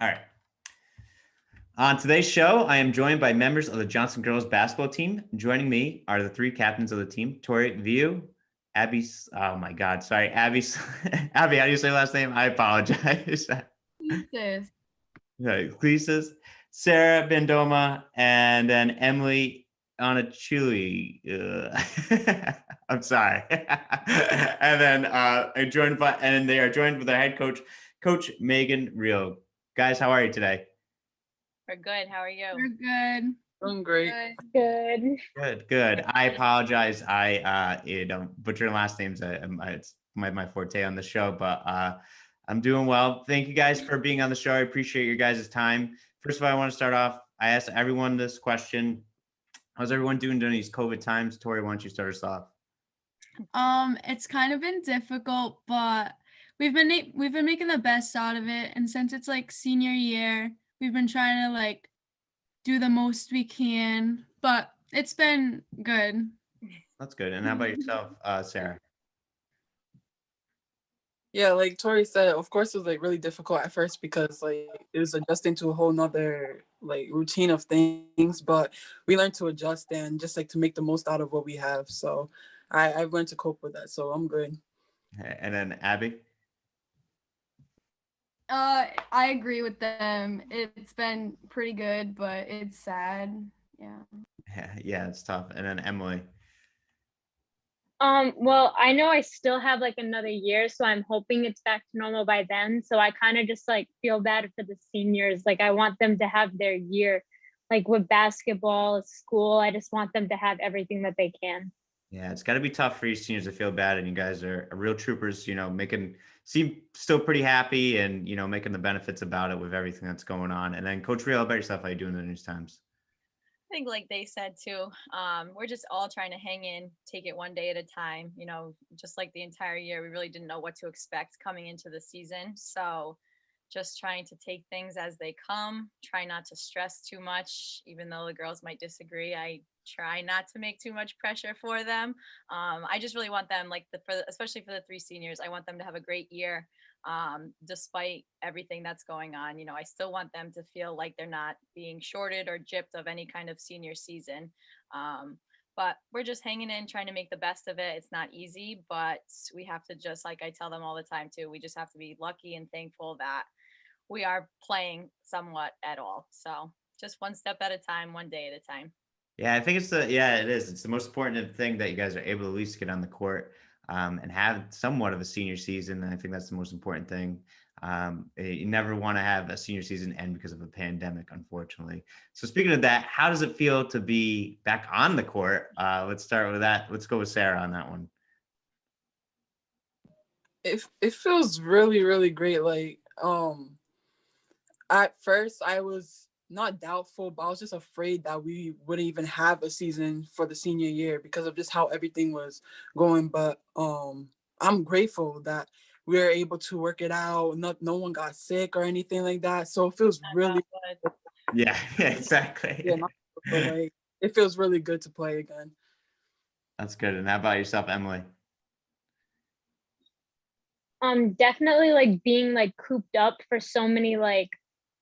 All right. On today's show, I am joined by members of the Johnston Girls Basketball team. Joining me are the three captains of the team: Tori Viau, Abby. Oh my God, sorry, Abby. Abby, how do you say last name? I apologize. Clesas. Clesas, Sarah Bandoma, and then Emily Iannuccilli. I'm sorry. And then they are joined with their head coach, Coach Meghan Reall. Guys, how are you today? We're good. How are you? We're good. Doing great. Good. Good. I apologize. I butchering last names. It's my forte on the show, but I'm doing well. Thank you guys for being on the show. I appreciate your guys' time. First of all, I want to start off. I asked everyone this question: how's everyone doing during these COVID times? Tori, why don't you start us off? It's kind of been difficult, but we've been making the best out of it. And since it's like senior year, we've been trying to like do the most we can, but it's been good. That's good. And how about yourself, Sarah? Yeah, like Tori said, of course it was like really difficult at first because like it was adjusting to a whole nother like routine of things, but we learned to adjust and just like to make the most out of what we have. So I've learned to cope with that. So I'm good. And then Abby? I agree with them. It's been pretty good, but it's sad. Yeah, it's tough. And then Emily? Well, I know I still have like another year, so I'm hoping it's back to normal by then. So I kind of just like feel bad for the seniors. Like I want them to have their year, like with basketball, school. I just want them to have everything that they can. Yeah, it's got to be tough for you seniors to feel bad, and you guys are real troopers. Seem still pretty happy, and making the benefits about it with everything that's going on. And then Coach Reall, how about yourself? How you doing in these times? I think like they said too, we're just all trying to hang in, take it one day at a time. Just like the entire year, we really didn't know what to expect coming into the season. So just trying to take things as they come, try not to stress too much, even though the girls might disagree. I try not to make too much pressure for them. I just really want them, especially for the three seniors, I want them to have a great year. Despite everything that's going on, I still want them to feel like they're not being shorted or gypped of any kind of senior season. But we're just hanging in, trying to make the best of it. It's not easy, but we have to just, like I tell them all the time too, we just have to be lucky and thankful that we are playing somewhat at all. So just one step at a time, one day at a time. Yeah, I think it is. It's the most important thing that you guys are able to at least get on the court and have somewhat of a senior season. And I think that's the most important thing. You never want to have a senior season end because of a pandemic, unfortunately. So speaking of that, how does it feel to be back on the court? Let's start with that. Let's go with Sarah on that one. It feels really, really great. Like at first I was not doubtful, but I was just afraid that we wouldn't even have a season for the senior year because of just how everything was going. But I'm grateful that we were able to work it out. No one got sick or anything like that. So it feels really good. Yeah, exactly. Yeah, like, it feels really good to play again. That's good. And how about yourself, Emily? Definitely like being like cooped up for so many like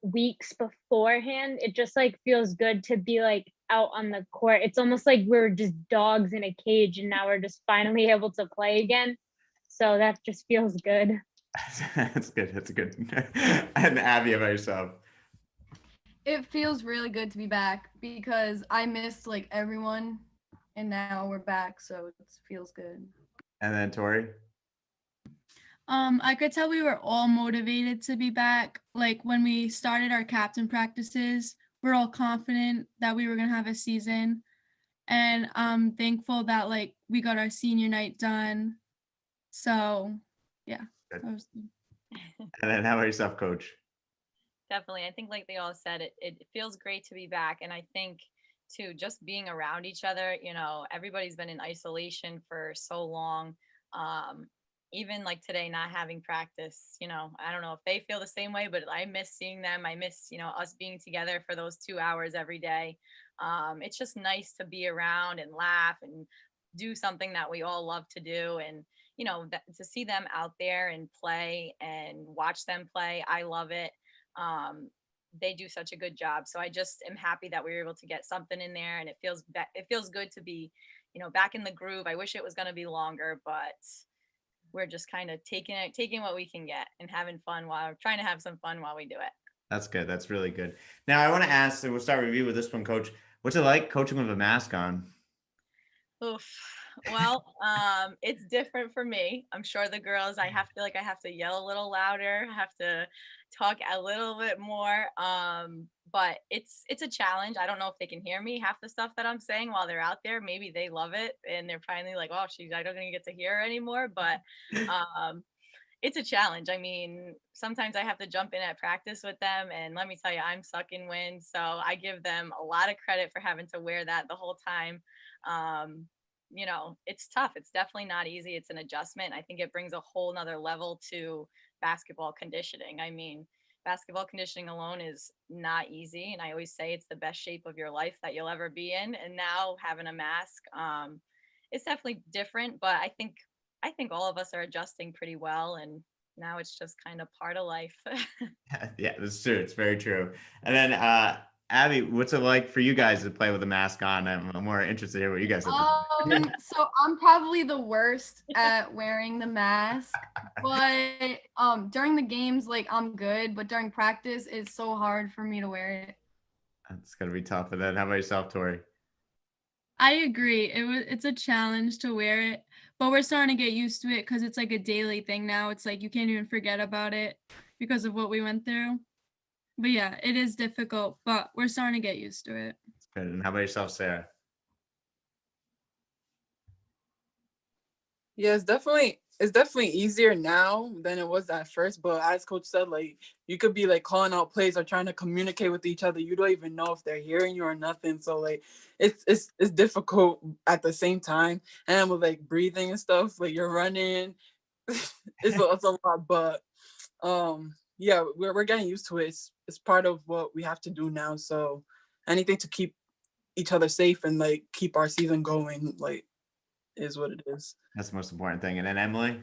weeks beforehand, it just like feels good to be like out on the court. It's almost like we're just dogs in a cage and now we're just finally able to play again. So that just feels good. That's good. That's good. And Abby, about yourself? It feels really good to be back because I missed like everyone and now we're back, so it feels good. And then Tori? I could tell we were all motivated to be back. Like when we started our captain practices, we're all confident that we were gonna have a season. And I'm thankful that like we got our senior night done. So yeah. And then how about yourself, Coach? Definitely. I think like they all said, it feels great to be back. And I think too, just being around each other, everybody's been in isolation for so long. Even like today, not having practice, I don't know if they feel the same way, but I miss seeing them. I miss, us being together for those 2 hours every day. It's just nice to be around and laugh and do something that we all love to do. And, to see them out there and play and watch them play, I love it. They do such a good job. So I just am happy that we were able to get something in there, and it feels good to be, back in the groove. I wish it was going to be longer, but we're just kind of taking what we can get and having fun while trying to have some fun while we do it. That's good. That's really good. Now I want to ask, and we'll start review with this one, Coach. What's it like coaching with a mask on? Oof. Well, it's different for me. I'm sure the girls, I have to yell a little louder. I have to talk a little bit more. But it's a challenge. I don't know if they can hear me half the stuff that I'm saying while they're out there. Maybe they love it and they're finally like, oh, I don't get to hear her anymore. But it's a challenge. I mean, sometimes I have to jump in at practice with them, and let me tell you, I'm sucking wind. So I give them a lot of credit for having to wear that the whole time. It's tough. It's definitely not easy. It's an adjustment. I think it brings a whole nother level to basketball conditioning. I mean, basketball conditioning alone is not easy. And I always say it's the best shape of your life that you'll ever be in. And now having a mask, it's definitely different, but I think all of us are adjusting pretty well. And now it's just kind of part of life. Yeah, that's true. It's very true. And then, Abby, what's it like for you guys to play with a mask on? I'm more interested to hear what you guys have to say. So I'm probably the worst at wearing the mask, but during the games, like I'm good, but during practice, it's so hard for me to wear it. It's gonna be tough. And then, how about yourself, Tori? I agree. It's a challenge to wear it, but we're starting to get used to it because it's like a daily thing now. It's like you can't even forget about it because of what we went through. But yeah, it is difficult, but we're starting to get used to it. Good. And how about yourself, Sarah? Yeah, it's definitely easier now than it was at first. But as Coach said, like you could be like calling out plays or trying to communicate with each other. You don't even know if they're hearing you or nothing. So like it's difficult at the same time. And with like breathing and stuff, like you're running, it's a lot. But yeah, we're getting used to it. It's part of what we have to do now. So anything to keep each other safe and like keep our season going, like, is what it is. That's the most important thing. And then Emily?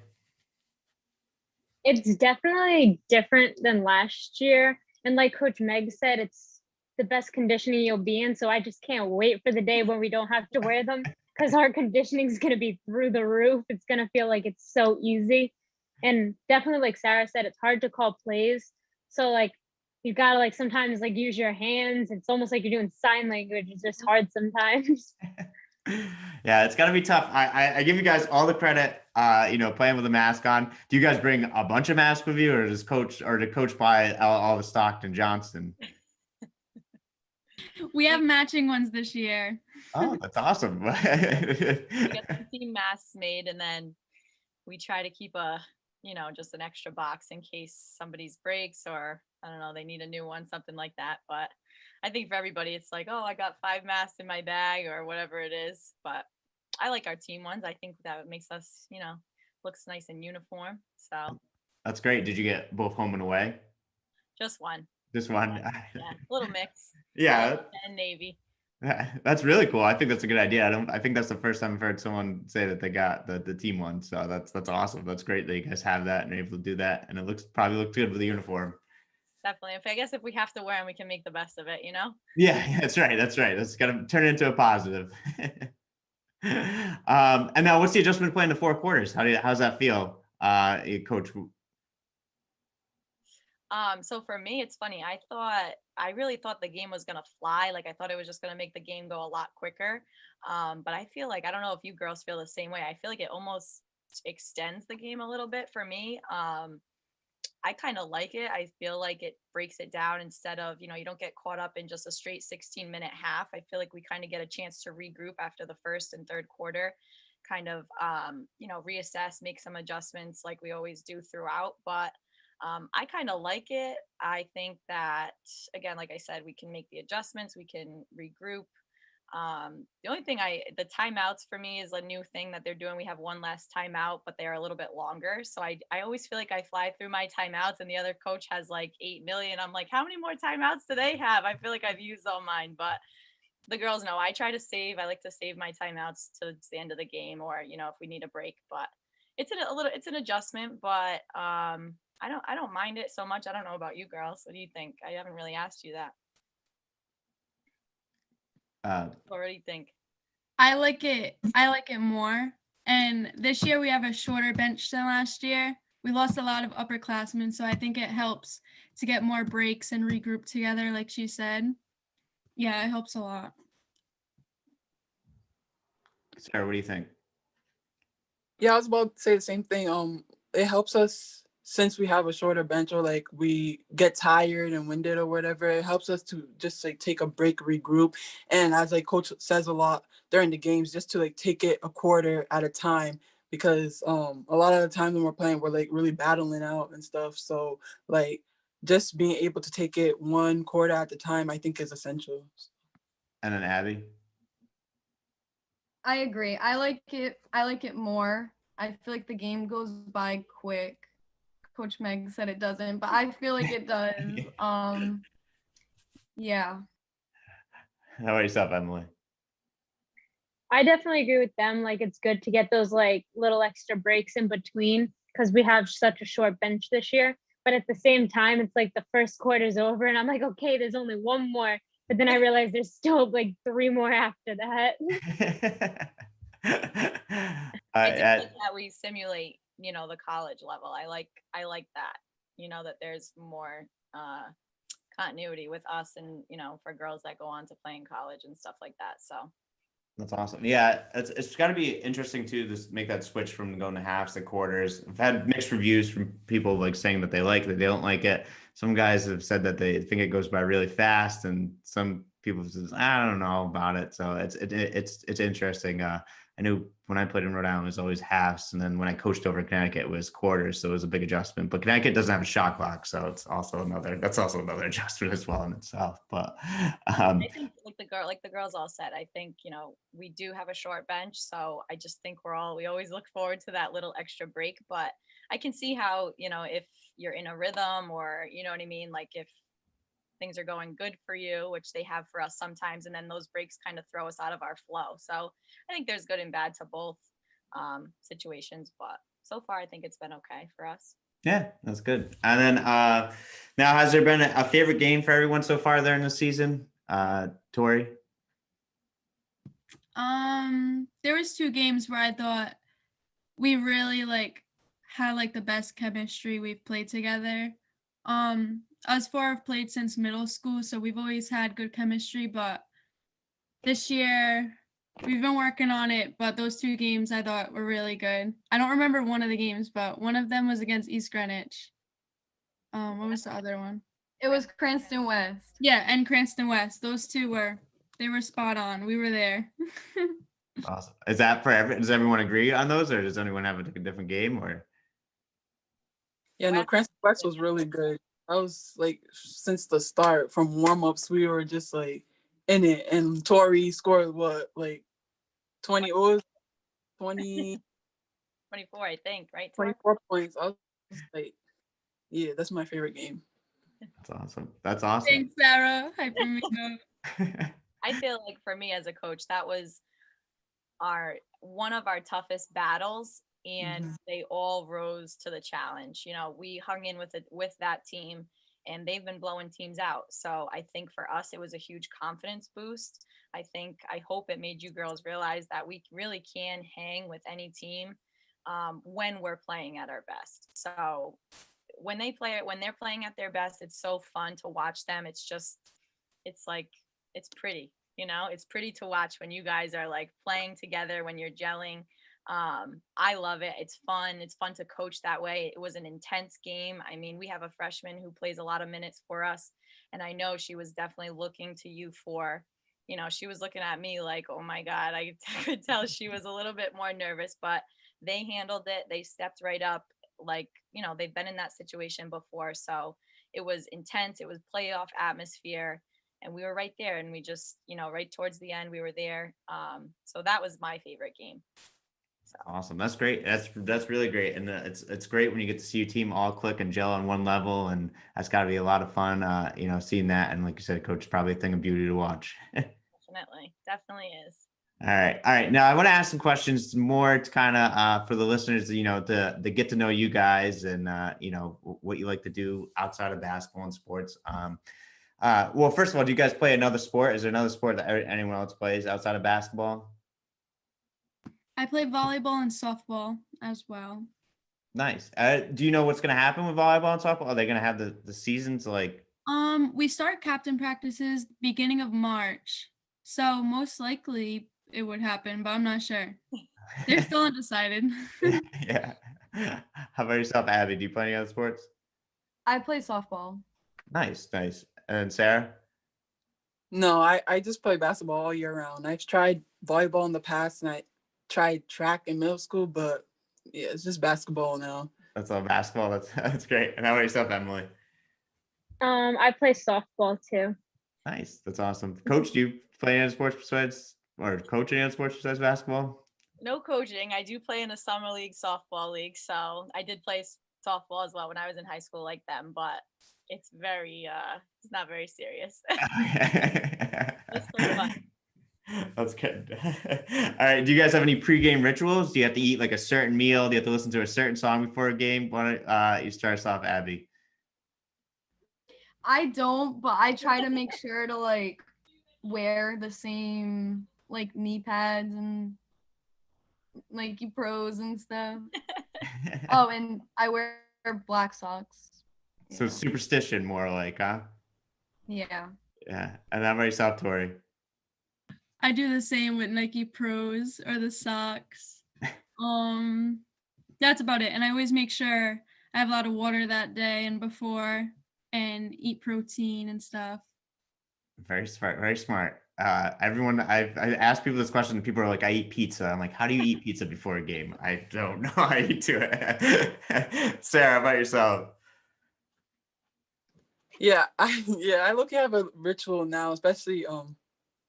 It's definitely different than last year. And like Coach Meg said, it's the best conditioning you'll be in. So I just can't wait for the day when we don't have to wear them, because our conditioning is going to be through the roof. It's going to feel like it's so easy. And definitely, like Sarah said, it's hard to call plays. So like you got to like sometimes like use your hands. It's almost like you're doing sign language. It's just hard sometimes. Yeah, it's gotta be tough. I give you guys all the credit, playing with a mask on. Do you guys bring a bunch of masks with you, or does coach buy all the stocked in Johnston? We have matching ones this year. Oh, that's awesome. We get some team masks made, and then we try to keep just an extra box in case somebody's breaks, or I don't know, they need a new one, something like that. But I think for everybody, it's like, oh, I got 5 masks in my bag or whatever it is. But I like our team ones. I think that makes us, looks nice in uniform. So That's great. Did you get both home and away? Just one. Just one. Yeah, little mix. Yeah. And Navy. That's really cool. I think that's a good idea. I think that's the first time I've heard someone say that they got the team one. So that's awesome. That's great that you guys have that and are able to do that. And it probably looks good with the uniform. Definitely. I guess if we have to wear them, we can make the best of it, Yeah, that's right. That's got to turn it into a positive. And now what's the adjustment play in the 4 quarters? How's that feel, Coach? So for me, it's funny. I really thought the game was gonna fly. Like I thought it was just gonna make the game go a lot quicker. But I feel like, I don't know if you girls feel the same way. I feel like it almost extends the game a little bit for me. I kind of like it. I feel like it breaks it down instead of, you don't get caught up in just a straight 16-minute half. I feel like we kind of get a chance to regroup after the first and third quarter, kind of, reassess, make some adjustments like we always do throughout. But I kind of like it. I think that, again, like I said, we can make the adjustments, we can regroup. The only thing the timeouts for me is a new thing that they're doing. We have one last timeout, but they're a little bit longer. So I always feel like I fly through my timeouts and the other coach has like 8 million. I'm like, how many more timeouts do they have? I feel like I've used all mine, but the girls know I try to save. I like to save my timeouts to the end of the game, or, if we need a break, but it's an adjustment, but I don't mind it so much. I don't know about you girls. What do you think? I haven't really asked you that. What do you think? I like it more. And this year we have a shorter bench than last year. We lost a lot of upperclassmen, so I think it helps to get more breaks and regroup together, like she said. Yeah, it helps a lot. Sarah, what do you think? Yeah, I was about to say the same thing. It helps us since we have a shorter bench or like we get tired and winded or whatever. It helps us to just like take a break, regroup, and as like coach says a lot during the games, just to like take it a quarter at a time because a lot of the time when we're playing, we're like really battling out and stuff. So like just being able to take it one quarter at a time, I think is essential. And then Abby? I agree. I like it more. I feel like the game goes by quick. Coach Meg said it doesn't, but I feel like it does. Yeah. How about yourself, Emily? I definitely agree with them. Like it's good to get those like little extra breaks in between because we have such a short bench this year. But at the same time, it's like the first quarter's over and I'm like, okay, there's only one more. But then I realize there's still like 3 more after that. I do like that we simulate, the college level. I like that, that there's more continuity with us and, for girls that go on to play in college and stuff like that. So That's awesome. Yeah, it's got to be interesting too to make that switch from going to halves to quarters. I've had mixed reviews from people like saying that they like it, they don't like it. Some guys have said that they think it goes by really fast, and some people says I don't know about it. So it's interesting. I knew when I played in Rhode Island, it was always halves, and then when I coached over in Connecticut, it was quarters. So it was a big adjustment. But Connecticut doesn't have a shot clock, so that's also another adjustment as well in itself. But I think like the girls all said, I think, we do have a short bench. So I just think we always look forward to that little extra break. But I can see how, if you're in a rhythm or, you know what I mean? Like if things are going good for you, which they have for us sometimes, and then those breaks kind of throw us out of our flow. So I think there's good and bad to both situations, but so far I think it's been okay for us. Yeah, that's good. And then now, has there been a favorite game for everyone so far there in the season? Tori? There was 2 games where I thought we really had the best chemistry we've played together. Us 4 have played since middle school, so we've always had good chemistry, but this year we've been working on it, but those 2 games I thought were really good. I don't remember one of the games, but one of them was against East Greenwich. What was the other one? It was Cranston West. Yeah, and Cranston West. Those 2 were spot on. We were there. Awesome. Is that does everyone agree on those, or does anyone have a different game? Or Yeah, no, Cranston West was really good. I was like, since the start, from warm-ups, we were just like in it. And Tori scored what, like 20, it was 20, 24, I think, right? 24 points. I was like, yeah, that's my favorite game. That's awesome. Thanks, Sarah. Hyping me up. I feel like for me as a coach, that was one of our toughest battles, and they all rose to the challenge. We hung in with that team, and they've been blowing teams out. So I think for us, it was a huge confidence boost. I hope it made you girls realize that we really can hang with any team when we're playing at our best. So when they're playing at their best, it's so fun to watch them. It's pretty, it's pretty to watch when you guys are like playing together, when you're gelling. I love it. It's fun. It's fun to coach that way. It was an intense game. I mean, we have a freshman who plays a lot of minutes for us, and I know she was definitely looking to you for, she was looking at me like, oh my God, I could tell she was a little bit more nervous, but they handled it. They stepped right up. Like, they've been in that situation before. So it was intense. It was playoff atmosphere. And we were right there, and we just, right towards the end, we were there. So that was my favorite game. So. Awesome. That's great. That's really great. And it's great when you get to see your team all click and gel on one level, and that's got to be a lot of fun, seeing that. And like you said, coach, probably a thing of beauty to watch. Definitely is. All right. All right. Now I want to ask some questions more to kind of for the listeners, to get to know you guys and what you like to do outside of basketball and sports. Well, first of all, do you guys play another sport? Is there another sport that anyone else plays outside of basketball? I play volleyball and softball as well. Nice. Do you know what's going to happen with volleyball and softball? Are they going to have the seasons like? We start captain practices beginning of March, so most likely it would happen, but I'm not sure. They're still undecided. Yeah. How about yourself, Abby? Do you play any other sports? I play softball. Nice, nice. And Sarah? No, I just play basketball all year round. I've tried volleyball in the past and I tried track in middle school, but yeah, it's just basketball now. That's all basketball. That's great. And how about yourself, Emily? I play softball too. Nice. That's awesome. Coach, do you play any other sports besides, or coach any other sports besides basketball? No coaching. I do play in a summer league, softball league. So I did play softball as well when I was in high school like them, but it's it's not very serious. It's still fun. That's good. All right. Do you guys have any pregame rituals? Do you have to eat like a certain meal? Do you have to listen to a certain song before a game? Why don't you start us off, Abby? I don't, but I try to make sure to like wear the same like knee pads and Nike Pros and stuff. Oh, and I wear black socks. So Yeah. superstition more like, huh? Yeah. Yeah. And how about yourself, Tori? I do the same with Nike Pros or the socks. That's about it. And I always make sure I have a lot of water that day and before and eat protein and stuff. Very smart, very smart. Everyone, I asked people this question and people are like, I eat pizza. I'm like, how do you eat pizza before a game? I don't know how you do it. Sarah, how about yourself? Yeah, I look at have a ritual now, especially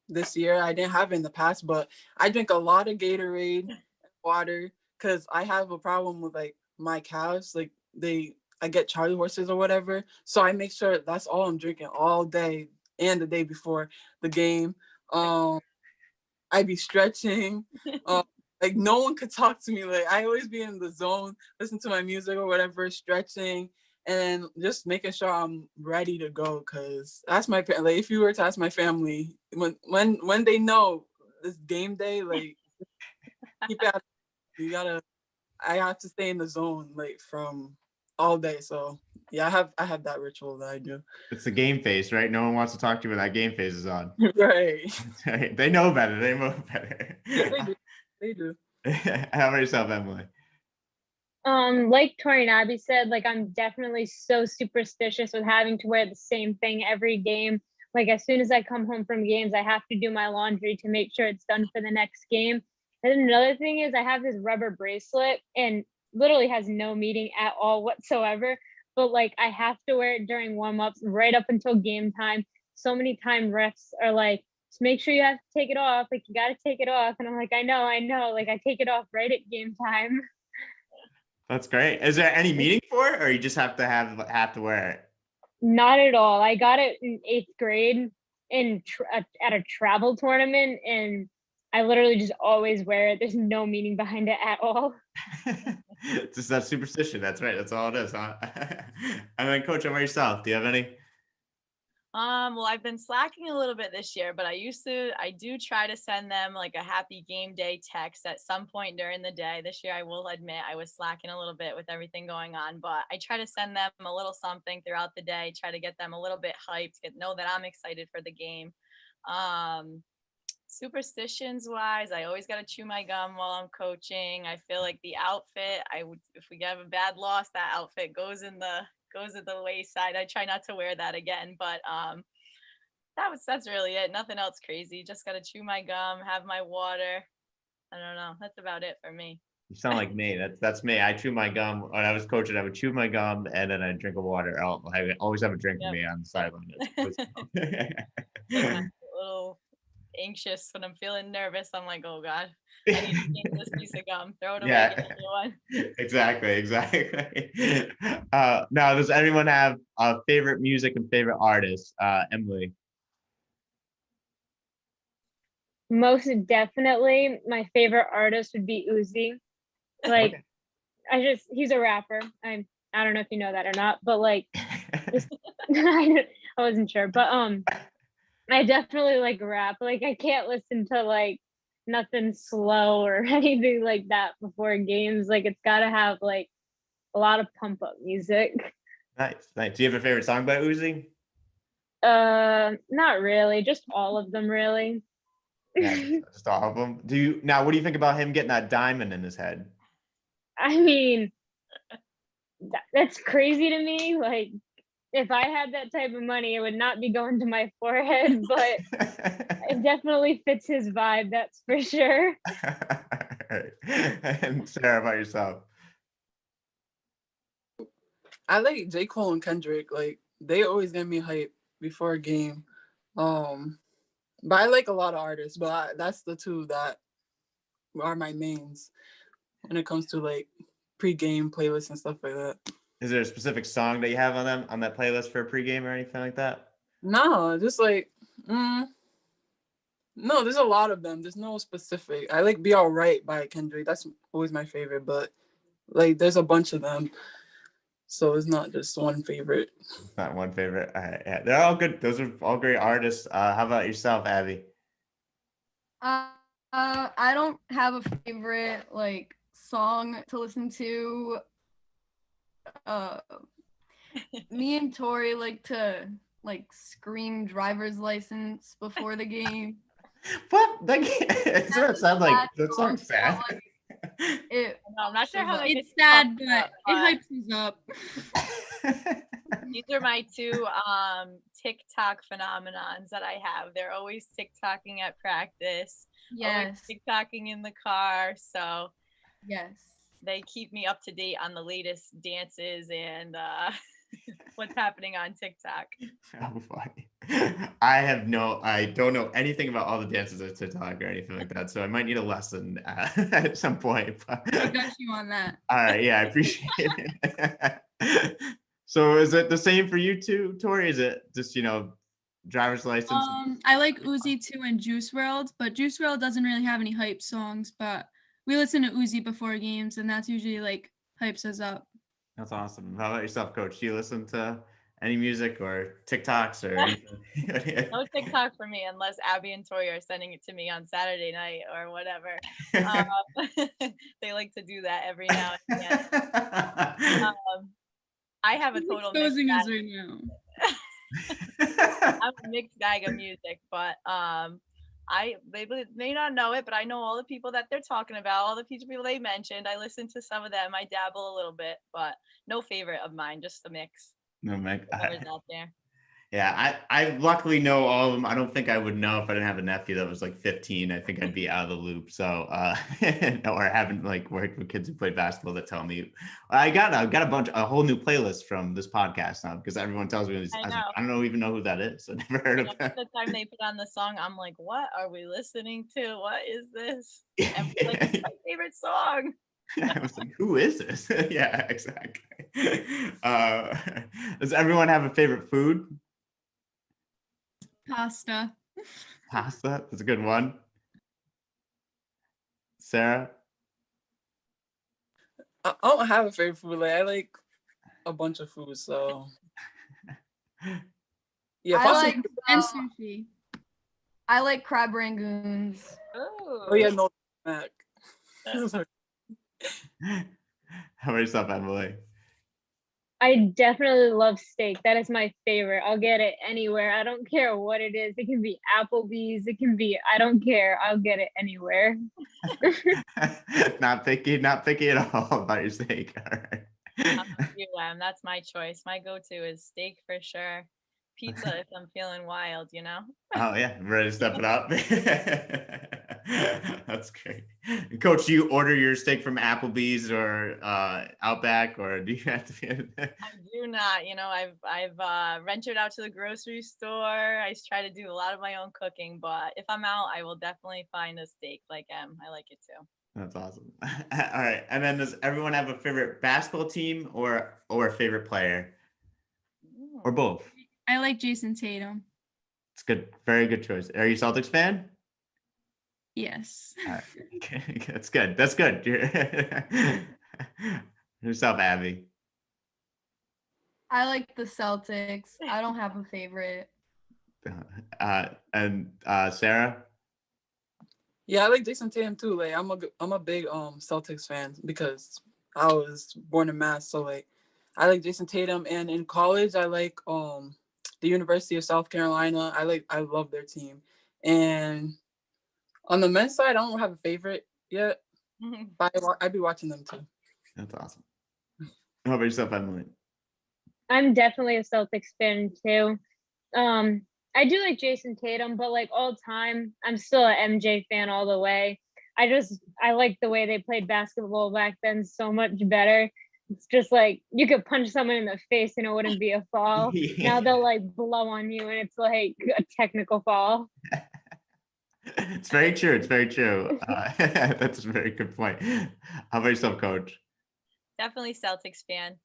this year. I didn't have it in the past, but I drink a lot of Gatorade, water, because I have a problem with like my calves. Like I get Charlie horses or whatever. So I make sure that's all I'm drinking all day and the day before the game. I be stretching. Like no one could talk to me. Like I always be in the zone, listen to my music or whatever, stretching. And just making sure I'm ready to go, cause that's my like. If you were to ask my family, when they know this game day, like keep it out. I have to stay in the zone like from all day. So yeah, I have that ritual that I do. It's the game face, right? No one wants to talk to you when that game face is on. Right. They know better. They know better. They do. How about yourself, Emily? Like Tori and Abby said, like I'm definitely so superstitious with having to wear the same thing every game. Like as soon as I come home from games, I have to do my laundry to make sure it's done for the next game. And then another thing is I have this rubber bracelet and literally has no meaning at all whatsoever. But like I have to wear it during warm-ups right up until game time. So many times refs are like, just make sure you have to take it off. Like you got to take it off. And I'm like, I know. Like I take it off right at game time. That's great. Is there any meaning for it, or you just have to wear it? Not at all. I got it in 8th grade at a travel tournament, and I literally just always wear it. There's no meaning behind it at all. Just that superstition. That's right. That's all it is, huh? And then, Coach, how about yourself? Do you have any? Well, I've been slacking a little bit this year, but I do try to send them like a happy game day text at some point during the day. This year, I will admit I was slacking a little bit with everything going on, but I try to send them a little something throughout the day, try to get them a little bit hyped, know that I'm excited for the game. Superstitions wise, I always got to chew my gum while I'm coaching. I feel like the outfit, if we have a bad loss, that outfit goes at the wayside. I try not to wear that again, but that's really it. Nothing else crazy. Just got to chew my gum, have my water. I don't know. That's about it for me. You sound like me. That's me. I chew my gum. When I was coaching, I would chew my gum and then I'd drink a water. I always have a drink with me on the sideline. I'm a little anxious when I'm feeling nervous. I'm like, oh God, I need to take this piece of gum. Throw it away. Yeah. Get another one. Exactly. Now, does anyone have a favorite music and favorite artist? Emily. Most definitely, my favorite artist would be Uzi. Like, he's a rapper. I don't know if you know that or not, but like, just I wasn't sure, but I definitely like rap. Like, I can't listen to like nothing slow or anything like that before games. Like, it's got to have like a lot of pump up music. Nice. Do you have a favorite song by Uzi? Not really, just all of them really. Yeah, just all of them. What do you think about him getting that diamond in his head? I mean, that's crazy to me. Like, if I had that type of money, it would not be going to my forehead, but it definitely fits his vibe, that's for sure. And Sarah, about yourself? I like J. Cole and Kendrick. Like, they always get me hype before a game. But I like a lot of artists, but that's the two that are my mains when it comes to like pre-game playlists and stuff like that. Is there a specific song that you have on that playlist for a pregame or anything like that? No, just like, no, there's a lot of them. There's no specific. I like Be Alright by Kendrick. That's always my favorite, but like there's a bunch of them. So it's not just one favorite. Not one favorite. Yeah, they're all good. Those are all great artists. How about yourself, Abby? I don't have a favorite like song to listen to. Me and Tori like to like scream driver's license before the game. What? It sort of sounds like that sounds sad. I'm not sure how it's sad, but it hypes us up. These are my two TikTok phenomenons that I have. They're always TikToking at practice. Yes. TikToking in the car. So yes, they keep me up to date on the latest dances and what's happening on TikTok. How funny. I don't know anything about all the dances at TikTok or anything like that, so I might need a lesson at some point. But I got you on that. All right, yeah, I appreciate it. So is it the same for you too, Tori? Is it just, driver's license? I like Uzi too and Juice WRLD, but Juice WRLD doesn't really have any hype songs, but we listen to Uzi before games, and that's usually like hypes us up. That's awesome. How about yourself, Coach? Do you listen to any music or TikToks or anything? No TikTok for me unless Abby and Tori are sending it to me on Saturday night or whatever. They like to do that every now and again. I have a total exposing us right now. I'm a mixed bag of music, but they may not know it, but I know all the people that they're talking about, all the people they mentioned. I listen to some of them. I dabble a little bit, but no favorite of mine, just a mix. No mix. Whatever's out there. Yeah, I luckily know all of them. I don't think I would know if I didn't have a nephew that was like 15. I think I'd be out of the loop. So, or I haven't like worked with kids who play basketball that tell me. I got a whole new playlist from this podcast now because everyone tells me. I don't even know who that is. I never heard of that. The time they put on the song, I'm like, what are we listening to? What is this? And like, it's my favorite song. I was like, who is this? Yeah, exactly. Does everyone have a favorite food? Pasta. Pasta? That's a good one. Sarah? I don't have a favorite food. Like, I like a bunch of food, so yeah. I like and sushi. I like crab rangoons. Oh yeah, no. Mac. How about yourself, Emily? I definitely love steak. That is my favorite. I'll get it anywhere. I don't care what it is. It can be Applebee's. It can be, I don't care. I'll get it anywhere. Not picky at all about your steak. All right. That's my choice. My go-to is steak for sure. Pizza if I'm feeling wild, Oh yeah, ready to step it up. That's great. Coach, do you order your steak from Applebee's or Outback, or do you have to? I do not. I've ventured out to the grocery store. I try to do a lot of my own cooking, but if I'm out, I will definitely find a steak like Em. I like it too. That's awesome. All right, and then does everyone have a favorite basketball team or a favorite player, or both? I like Jason Tatum. It's good. Very good choice. Are you a Celtics fan? Yes. That's good. That's good. Yourself, Abby. I like the Celtics. I don't have a favorite. And Sarah. Yeah, I like Jason Tatum too. Like I'm a big Celtics fan because I was born in Mass, so like I like Jason Tatum, and in college I like the University of South Carolina. I love their team. And on the men's side, I don't have a favorite yet, but I'd be watching them too. That's awesome. How about yourself, Emily? I'm definitely a Celtics fan too. I do like Jason Tatum, but like all time, I'm still an MJ fan all the way. I like the way they played basketball back then so much better. It's just like you could punch someone in the face and it wouldn't be a foul. Now they'll like blow on you and it's like a technical foul. It's very true. It's very true. That's a very good point. How about yourself, Coach? Definitely Celtics fan.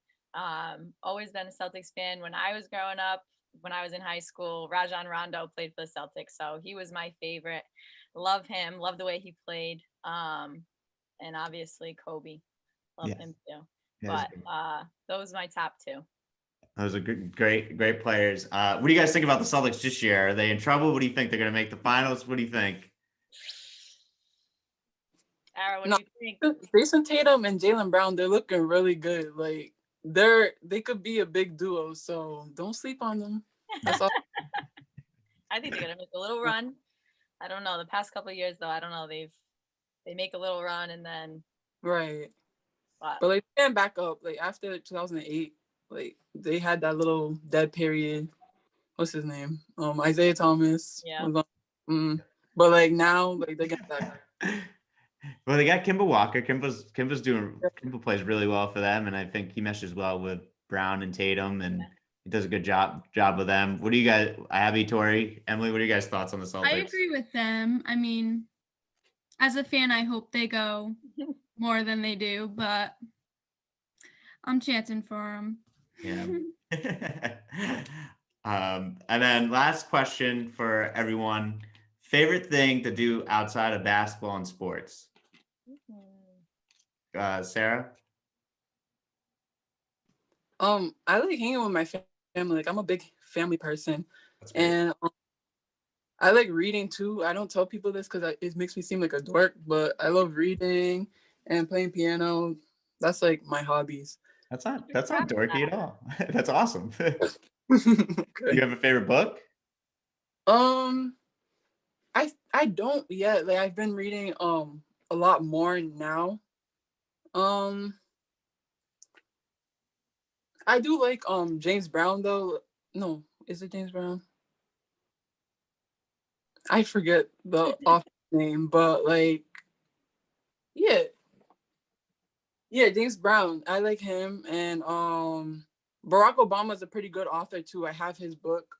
Always been a Celtics fan. When I was growing up, when I was in high school, Rajon Rondo played for the Celtics, so he was my favorite. Love him. Love the way he played. And obviously Kobe. Love him too. But those are my top two. Those are great players. What do you guys think about the Celtics this year? Are they in trouble? What do you think? They're going to make the finals? What do you think? Ara, what do you think? Jason Tatum and Jaylen Brown, they're looking really good. Like they could be a big duo, so don't sleep on them. That's all. I think they're gonna make a little run. I don't know. The past couple of years though, I don't know. They make a little run and then right. But like they can't back up. Like after 2008, like they had that little dead period. What's his name? Isaiah Thomas. Yeah. But like now, like they get back. Well, they got Kemba Walker. Kemba plays really well for them, and I think he meshes well with Brown and Tatum, and he does a good job with them. What do you guys, Abby, Tori, Emily? What are you guys' thoughts on the Celtics? I agree with them. I mean, as a fan, I hope they go more than they do, but I'm chanting for them. Yeah. And then last question for everyone: favorite thing to do outside of basketball and sports? Sarah? I like hanging with my family. Like I'm a big family person, and I like reading too. I don't tell people this because it makes me seem like a dork, but I love reading and playing piano. That's like my hobbies. That's not dorky at all. That's awesome. Do you have a favorite book? I don't yet. Like I've been reading a lot more now. I do like James Brown though. No, is it James Brown? I forget the author's name, but like yeah, James Brown. I like him, and Barack Obama is a pretty good author too. I have his book,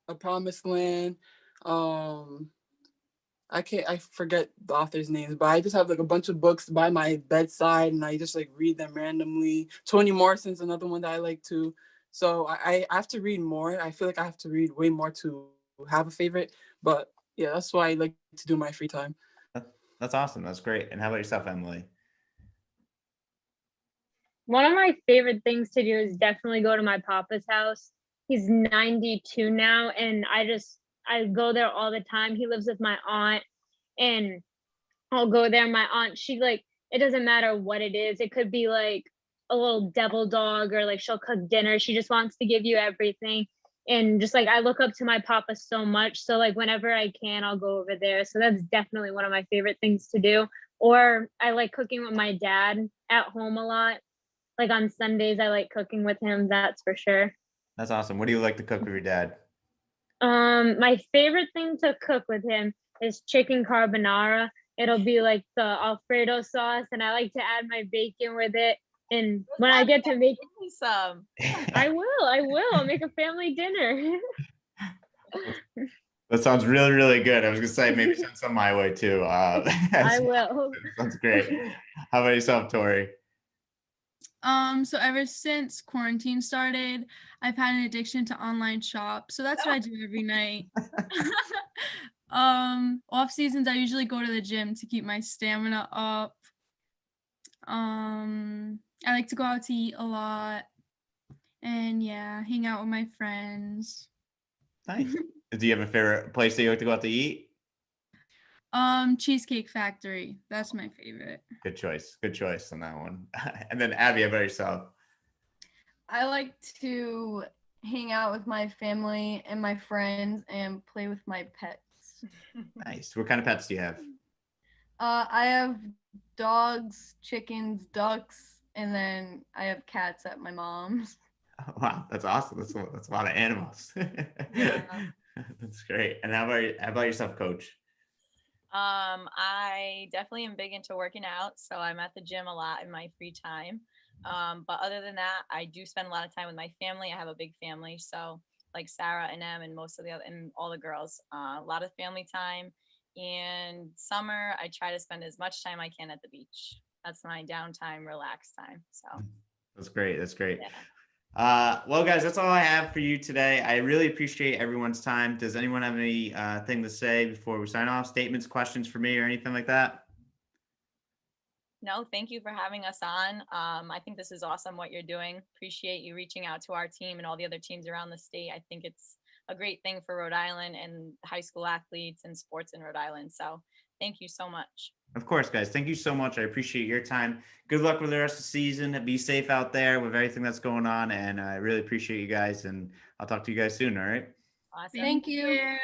A Promised Land. I forget the author's names, but I just have like a bunch of books by my bedside and I just like read them randomly. Toni Morrison's another one that I like too. So I have to read more. I feel like I have to read way more to have a favorite. But yeah, that's why I like to do my free time. That's awesome. That's great. And how about yourself, Emily? One of my favorite things to do is definitely go to my papa's house. He's 92 now, and I go there all the time. He lives with my aunt, and I'll go there. My aunt, she like, it doesn't matter what it is. It could be like a little devil dog, or like she'll cook dinner. She just wants to give you everything. And just like, I look up to my papa so much. So like whenever I can, I'll go over there. So that's definitely one of my favorite things to do. Or I like cooking with my dad at home a lot. Like on Sundays, I like cooking with him. That's for sure. That's awesome. What do you like to cook with your dad? My favorite thing to cook with him is chicken carbonara. It'll be like the Alfredo sauce, and I like to add my bacon with it. And when I get to make some, I will. I'll make a family dinner. That sounds really, really good. I was gonna say maybe send some my way too. I will. Sounds great. How about yourself, Tori? So ever since quarantine started, I've had an addiction to online shop. So that's what I do every night. Off seasons I usually go to the gym to keep my stamina up. I like to go out to eat a lot and yeah, hang out with my friends. Nice. Do you have a favorite place that you like to go out to eat? Cheesecake Factory. That's my favorite. Good choice. Good choice on that one. And then Abby, how about yourself? I like to hang out with my family and my friends and play with my pets. Nice. What kind of pets do you have? I have dogs, chickens, ducks, and then I have cats at my mom's. Oh, wow, that's awesome. That's a lot of animals. Yeah. That's great. And how about yourself, Coach? I definitely am big into working out, so I'm at the gym a lot in my free time. But other than that, I do spend a lot of time with my family. I have a big family, so like Sarah and Em and most of the other and all the girls, a lot of family time. And summer, I try to spend as much time I can at the beach. That's my downtime, relax time. So That's great. That's great. yeah. Well, guys, that's all I have for you today. I really appreciate everyone's time. Does anyone have any thing to say before we sign off? Statements, questions for me, or anything like that? No, thank you for having us on. I think this is awesome what you're doing. Appreciate you reaching out to our team and all the other teams around the state. I think it's a great thing for Rhode Island and high school athletes and sports in Rhode Island. So thank you so much. Of course, guys. Thank you so much. I appreciate your time. Good luck with the rest of the season. Be safe out there with everything that's going on. And I really appreciate you guys. And I'll talk to you guys soon. All right. Awesome. Thank you.